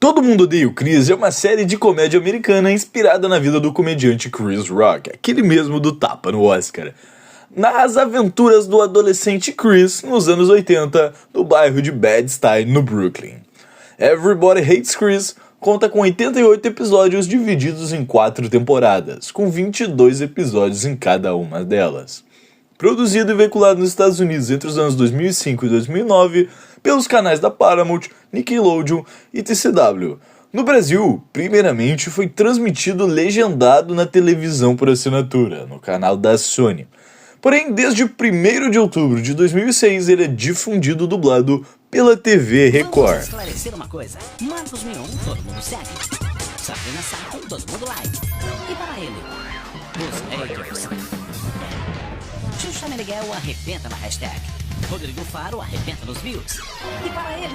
Todo Mundo Odeia o Chris é uma série de comédia americana inspirada na vida do comediante Chris Rock, aquele mesmo do tapa no Oscar. Nas aventuras do adolescente Chris nos anos 80, no bairro de Bed-Stuy, no Brooklyn. Everybody Hates Chris conta com 88 episódios divididos em 4 temporadas, com 22 episódios em cada uma delas. Produzido e veiculado nos Estados Unidos entre os anos 2005 e 2009 pelos canais da Paramount, Nickelodeon e TCW. No Brasil, primeiramente foi transmitido legendado na televisão por assinatura, no canal da Sony. Porém, desde 1º de outubro de 2006, ele é difundido dublado pela TV Record. Vamos esclarecer uma coisa. Marcos Mion, todo mundo segue. Sabrina Sato, todo mundo like. E para ele, os haters. Xuxa Meneghel arrebenta na hashtag. Rodrigo Faro arrebenta nos views. E para ele,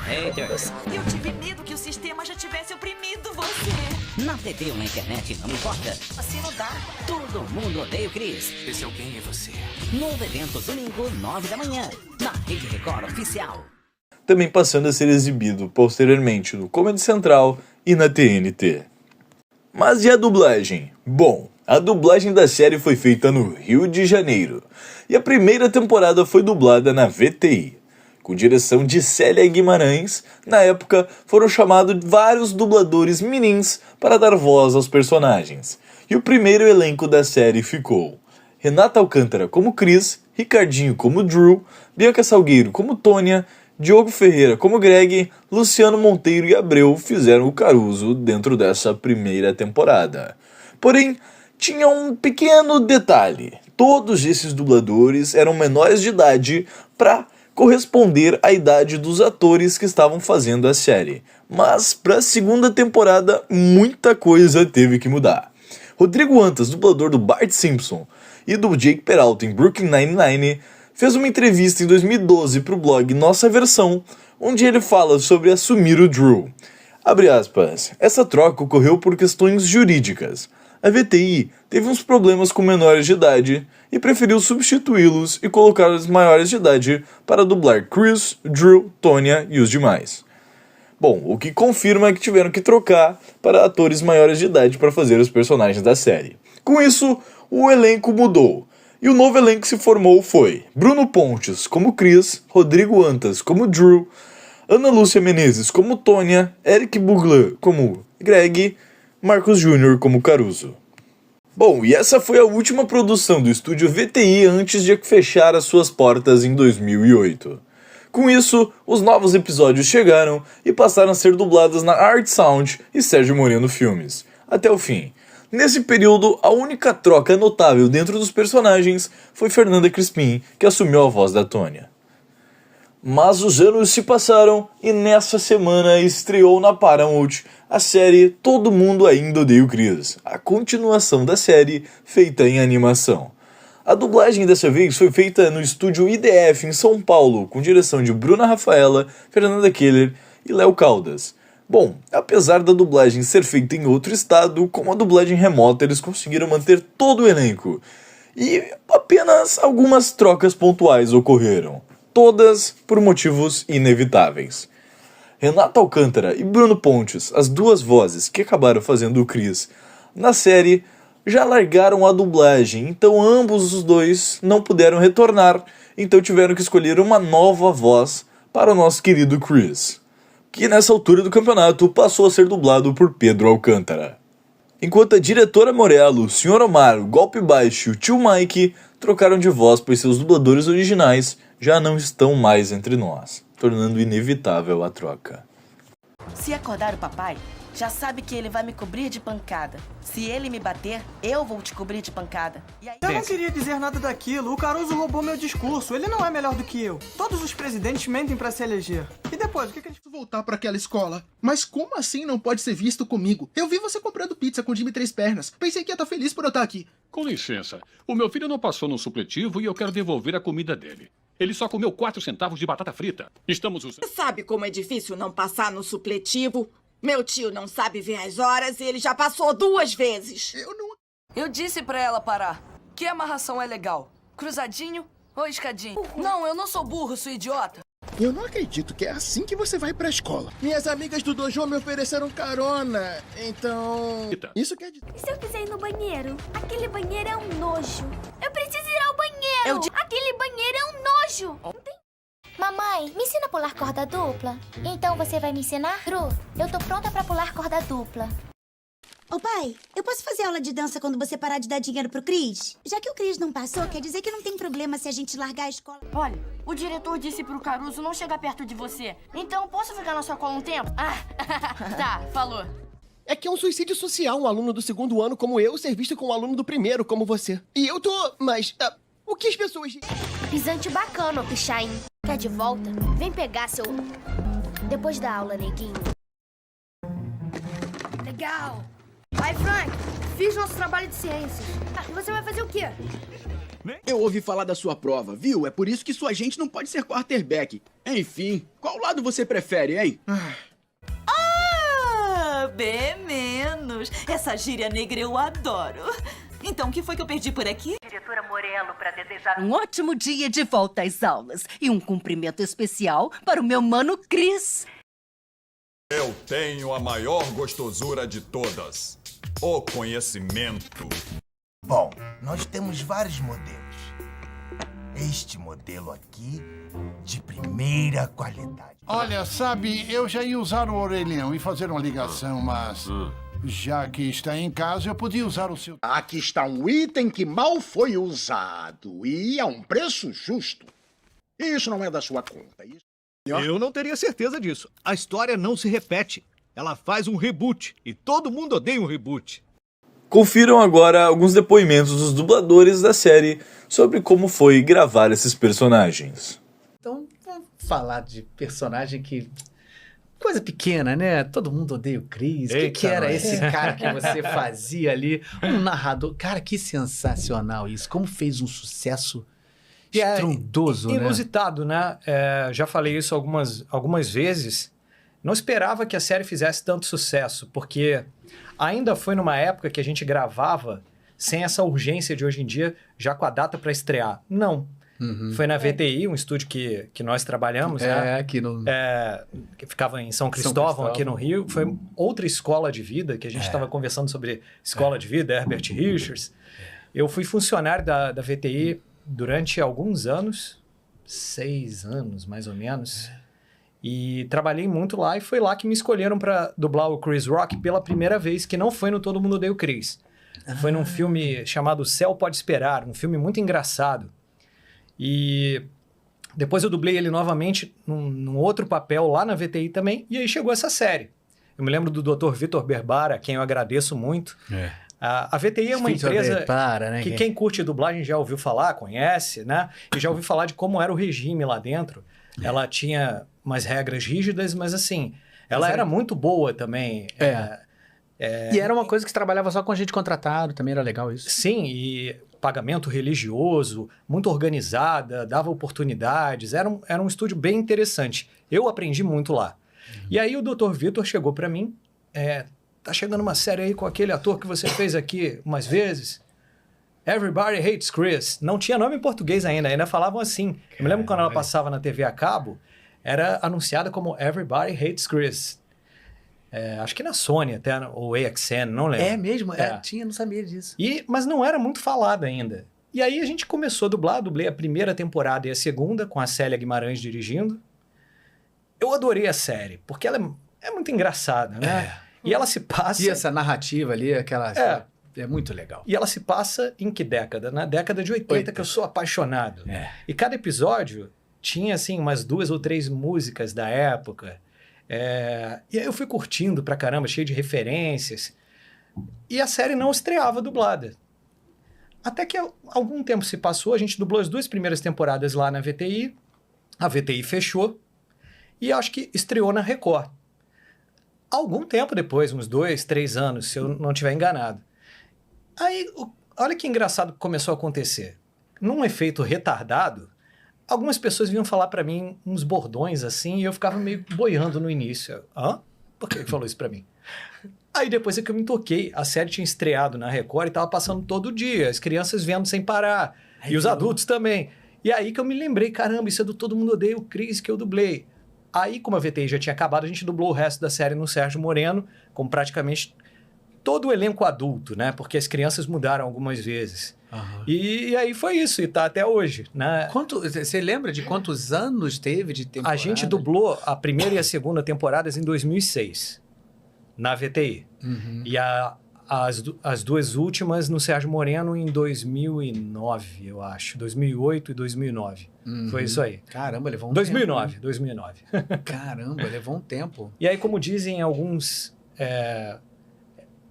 haters. Eu tive medo que o sistema já tivesse oprimido você. Na TV ou na internet, não importa. Assim não dá. Todo mundo odeia o Chris. Esse alguém é você. Novo evento domingo, 9 da manhã, na Rede Record Oficial. Também passando a ser exibido posteriormente no Comedy Central e na TNT. Mas e a dublagem? Bom, a dublagem da série foi feita no Rio de Janeiro, e a primeira temporada foi dublada na VTI. Com direção de Célia Guimarães, na época foram chamados vários dubladores mirins para dar voz aos personagens, e o primeiro elenco da série ficou Renata Alcântara como Chris, Ricardinho como Drew, Bianca Salgueiro como Tônia, Diogo Ferreira como Greg, Luciano Monteiro e Abreu fizeram o Caruso dentro dessa primeira temporada. Porém, tinha um pequeno detalhe: todos esses dubladores eram menores de idade para corresponder à idade dos atores que estavam fazendo a série. Mas para a segunda temporada, muita coisa teve que mudar. Rodrigo Antas, dublador do Bart Simpson e do Jake Peralta em Brooklyn Nine-Nine, fez uma entrevista em 2012 para o blog Nossa Versão, onde ele fala sobre assumir o Drew. Abre aspas, essa troca ocorreu por questões jurídicas. A VTI teve uns problemas com menores de idade e preferiu substituí-los e colocar os maiores de idade para dublar Chris, Drew, Tônia e os demais. Bom, o que confirma que tiveram que trocar para atores maiores de idade para fazer os personagens da série. Com isso, o elenco mudou. E o novo elenco que se formou foi Bruno Pontes como Chris, Rodrigo Antas como Drew, Ana Lúcia Menezes como Tônia, Eric Bugler como Greg, Marcos Júnior como Caruso. Bom, e essa foi a última produção do estúdio VTI antes de fechar as suas portas em 2008. Com isso, os novos episódios chegaram e passaram a ser dublados na Art Sound e Sérgio Moreno Filmes, até o fim. Nesse período, a única troca notável dentro dos personagens foi Fernanda Crispim, que assumiu a voz da Tônia. Mas os anos se passaram e nessa semana estreou na Paramount a série Todo Mundo Ainda Odeia o Chris, a continuação da série feita em animação. A dublagem dessa vez foi feita no estúdio IDF em São Paulo, com direção de Bruna Rafaela, Fernanda Keller e Léo Caldas. Bom, apesar da dublagem ser feita em outro estado, com a dublagem remota eles conseguiram manter todo o elenco. E apenas algumas trocas pontuais ocorreram, todas por motivos inevitáveis. Renata Alcântara e Bruno Pontes, as duas vozes que acabaram fazendo o Chris na série, já largaram a dublagem, então ambos os dois não puderam retornar, então tiveram que escolher uma nova voz para o nosso querido Chris, que nessa altura do campeonato passou a ser dublado por Pedro Alcântara. Enquanto a diretora Morello, o Sr. Omar, o Golpe Baixo e o Tio Mike trocaram de voz, pois seus dubladores originais já não estão mais entre nós, tornando inevitável a troca. Se acordar o papai, já sabe que ele vai me cobrir de pancada. Se ele me bater, eu vou te cobrir de pancada. E aí... Eu não queria dizer nada daquilo. O Caruso roubou meu discurso. Ele não é melhor do que eu. Todos os presidentes mentem pra se eleger. E depois, o que a gente... Voltar pra aquela escola. Mas como assim não pode ser visto comigo? Eu vi você comprando pizza com Jimmy Três Pernas. Pensei que ia estar feliz por eu estar aqui. Com licença. O meu filho não passou no supletivo e eu quero devolver a comida dele. Ele só comeu 4 centavos de batata frita. Estamos usando... Você sabe como é difícil não passar no supletivo? Meu tio não sabe ver as horas e ele já passou 2 vezes. Eu disse pra ela parar. Que amarração é legal? Cruzadinho ou escadinho? Não, eu não sou burro, sou idiota. Eu não acredito que é assim que você vai pra escola. Minhas amigas do dojo me ofereceram carona, então... Isso quer dizer... E se eu quiser ir no banheiro? Aquele banheiro é um nojo. Eu preciso ir ao banheiro! Aquele banheiro é um nojo! Mamãe, me ensina a pular corda dupla? Então você vai me ensinar? Drew, eu tô pronta pra pular corda dupla. Ô pai, eu posso fazer aula de dança quando você parar de dar dinheiro pro Cris? Já que o Cris não passou, quer dizer que não tem problema se a gente largar a escola. Olha, o diretor disse pro Caruso não chegar perto de você. Então, posso ficar na sua cola um tempo? Ah, tá, falou. É que é um suicídio social um aluno do 2º ano como eu ser visto com um aluno do 1º como você. E eu tô... Mas... o que as pessoas... Pisante bacana, Pichain. Quer de volta? Vem pegar seu... Depois da aula, neguinho. Legal. Vai, Frank. Fiz nosso trabalho de ciências. E você vai fazer o quê? Eu ouvi falar da sua prova, viu? É por isso que sua gente não pode ser quarterback. Enfim, qual lado você prefere, hein? Bem menos. Essa gíria negra eu adoro. Então, o que foi que eu perdi por aqui? Diretora Morello, para desejar um ótimo dia de volta às aulas. E um cumprimento especial para o meu mano Cris. Eu tenho a maior gostosura de todas. O conhecimento. Bom, nós temos vários modelos. Este modelo aqui, de primeira qualidade. Olha, sabe, eu já ia usar o orelhão e fazer uma ligação, mas... já que está em casa, eu podia usar o seu... Aqui está um item que mal foi usado e a um preço justo. Isso não é da sua conta. Eu não teria certeza disso. A história não se repete. Ela faz um reboot e todo mundo odeia um reboot. Confiram agora alguns depoimentos dos dubladores da série sobre como foi gravar esses personagens. Então, vamos falar de personagem que... coisa pequena, né? Todo mundo odeia o Chris. O que era esse cara que você fazia ali? Um narrador. Cara, que sensacional isso. Como fez um sucesso estrondoso, né? Inusitado, né? Já falei isso algumas vezes. Não esperava que a série fizesse tanto sucesso, porque ainda foi numa época que a gente gravava sem essa urgência de hoje em dia, já com a data para estrear. Não. Foi na VTI, um estúdio que nós trabalhamos, né? Aqui no... que ficava em São Cristóvão, aqui no Rio. Foi outra escola de vida, que a gente estava conversando sobre escola de vida, Herbert Richards. Eu fui funcionário da VTI durante alguns anos, 6 anos, mais ou menos. E trabalhei muito lá e foi lá que me escolheram para dublar o Chris Rock pela primeira vez, que não foi no Todo Mundo Odeia o Chris. Foi num filme chamado O Céu Pode Esperar, um filme muito engraçado. E depois eu dublei ele novamente num outro papel lá na VTI também, e aí chegou essa série. Eu me lembro do Dr. Vitor Berbara, a quem eu agradeço muito. A VTI é uma empresa que quem curte dublagem já ouviu falar, conhece, né? E já ouviu falar de como era o regime lá dentro. Ela tinha umas regras rígidas, mas assim, ela era muito boa também. E era uma coisa que trabalhava só com gente contratado, também era legal isso. Sim, e pagamento religioso, muito organizada, dava oportunidades, era um estúdio bem interessante. Eu aprendi muito lá. E aí o Dr. Vitor chegou para mim, tá chegando uma série aí com aquele ator que você fez aqui umas vezes, Everybody Hates Chris. Não tinha nome em português ainda falavam assim. Eu me lembro quando ela passava na TV a cabo, era anunciada como Everybody Hates Chris. Acho que na Sony até, ou AXN, não lembro. É mesmo? Tinha, não sabia disso. Mas não era muito falado ainda. E aí a gente começou a dublar, dublei a primeira temporada e a segunda, com a Célia Guimarães dirigindo. Eu adorei a série, porque ela é muito engraçada, né? E ela se passa... E essa narrativa ali, aquela... É muito legal. E ela se passa em que década? Na década de 80, que eu sou apaixonado. E cada episódio tinha, assim, umas 2 ou 3 músicas da época. E aí eu fui curtindo pra caramba, cheio de referências. E a série não estreava dublada. Até que algum tempo se passou, a gente dublou as 2 primeiras temporadas lá na VTI. A VTI fechou. E acho que estreou na Record. Algum tempo depois, uns 2, 3 anos, se eu não estiver enganado. Aí, olha que engraçado que começou a acontecer. Num efeito retardado, algumas pessoas vinham falar pra mim uns bordões assim, e eu ficava meio boiando no início. Por que falou isso pra mim? Aí depois é que eu me toquei. A série tinha estreado na Record e tava passando todo dia. As crianças vendo sem parar. E os adultos também. E aí que eu me lembrei, caramba, isso é do Todo Mundo Odeia o Chris, que eu dublei. Aí, como a VTI já tinha acabado, a gente dublou o resto da série no Sérgio Moreno, com praticamente todo o elenco adulto, né? Porque as crianças mudaram algumas vezes. Uhum. E aí foi isso, e tá até hoje, né? Você lembra de quantos anos teve de temporada? A gente dublou a primeira e a segunda temporadas em 2006, na VTI. Uhum. E as duas últimas no Sérgio Moreno em 2009, eu acho. 2008 e 2009. Uhum. Foi isso aí. Caramba, levou um 2009, tempo. 2009. Caramba, levou um tempo. E aí, como dizem alguns,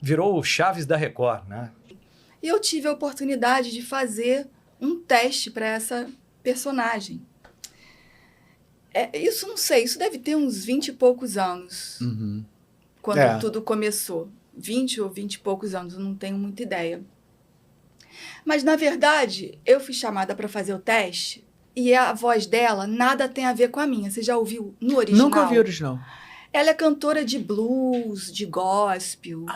virou o Chaves da Record, né? E eu tive a oportunidade de fazer um teste para essa personagem. Isso não sei, isso deve ter uns 20 e poucos anos. Uhum. Quando tudo começou. 20 ou 20 e poucos anos, eu não tenho muita ideia. Mas, na verdade, eu fui chamada para fazer o teste e a voz dela nada tem a ver com a minha. Você já ouviu no original? Nunca ouvi o original. Ela é cantora de blues, de gospel.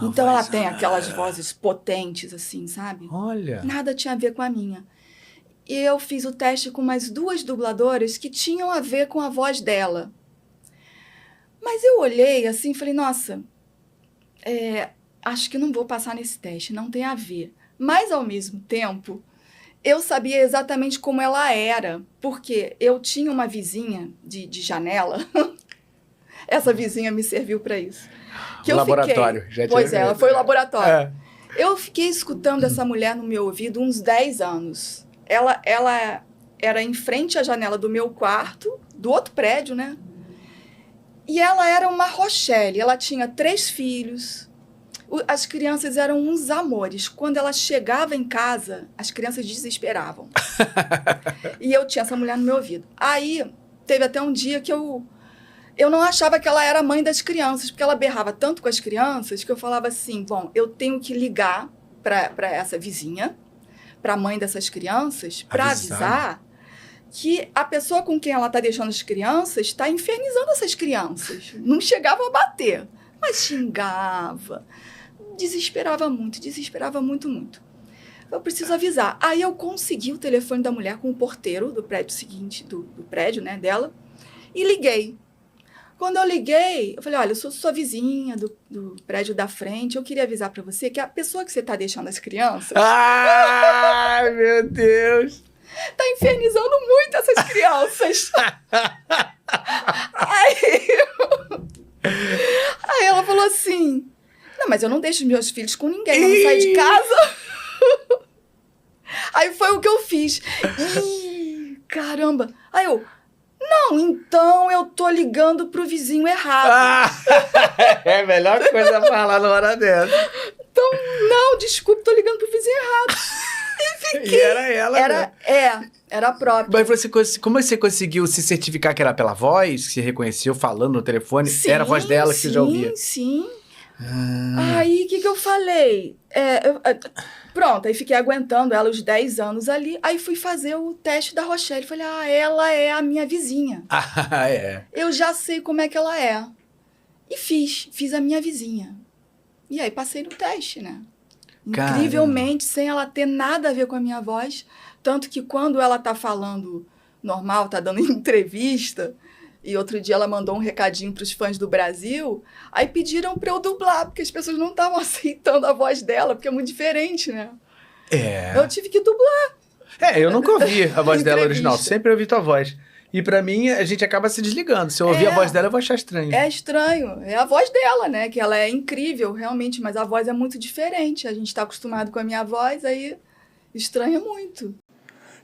Então ela tem aquelas vozes potentes, assim, sabe? Olha. Nada tinha a ver com a minha. E eu fiz o teste com mais 2 dubladoras que tinham a ver com a voz dela. Mas eu olhei assim e falei, nossa, acho que não vou passar nesse teste, não tem a ver. Mas, ao mesmo tempo, eu sabia exatamente como ela era, porque eu tinha uma vizinha de janela. Essa vizinha me serviu para isso. Que eu laboratório. Pois é, ela foi o laboratório. Eu fiquei escutando essa mulher no meu ouvido uns 10 anos. Ela era em frente à janela do meu quarto, do outro prédio, né? E ela era uma Rochelle. Ela tinha 3 filhos. As crianças eram uns amores. Quando ela chegava em casa, as crianças desesperavam. E eu tinha essa mulher no meu ouvido. Aí, teve até um dia que eu não achava que ela era a mãe das crianças, porque ela berrava tanto com as crianças que eu falava assim, bom, eu tenho que ligar para essa vizinha, para a mãe dessas crianças, para avisar que a pessoa com quem ela está deixando as crianças está infernizando essas crianças. Não chegava a bater, mas xingava. Desesperava muito, muito. Eu preciso avisar. Aí eu consegui o telefone da mulher com o porteiro do prédio seguinte, do prédio, né, dela, e liguei. Quando eu liguei, eu falei, olha, eu sou sua vizinha do prédio da frente, eu queria avisar para você que a pessoa que você está deixando as crianças... Ai, meu Deus! Tá infernizando muito essas crianças. Aí ela falou assim, não, mas eu não deixo meus filhos com ninguém, eu não saio de casa. Aí foi o que eu fiz. Ih, caramba. Aí eu... Não, então eu tô ligando pro vizinho errado. É a melhor coisa a falar na hora dessa. Então, não, desculpe, tô ligando pro vizinho errado. E fiquei... E era ela, era a própria. Mas como você conseguiu se certificar que era pela voz? Que você reconheceu falando no telefone? Sim, era a voz dela que você já ouvia? Sim. Aí, o que eu falei? Pronto, aí fiquei aguentando ela os 10 anos ali. Aí fui fazer o teste da Rochelle. Falei, ela é a minha vizinha. Eu já sei como é que ela é. E fiz a minha vizinha. E aí passei no teste, né? Caramba. Incrivelmente, sem ela ter nada a ver com a minha voz. Tanto que quando ela tá falando normal, tá dando entrevista... E outro dia ela mandou um recadinho para os fãs do Brasil, aí pediram para eu dublar, porque as pessoas não estavam aceitando a voz dela, porque é muito diferente, né? Eu tive que dublar. Eu nunca ouvi a voz dela original, sempre ouvi tua voz. E pra mim, a gente acaba se desligando. Se eu ouvir a voz dela, eu vou achar estranho. É estranho. É a voz dela, né? Que ela é incrível, realmente, mas a voz é muito diferente. A gente tá acostumado com a minha voz, aí estranha muito.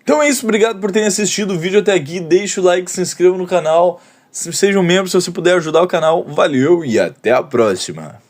Então é isso, obrigado por terem assistido o vídeo até aqui. Deixa o like, se inscreva no canal. Seja um membro se você puder ajudar o canal. Valeu e até a próxima.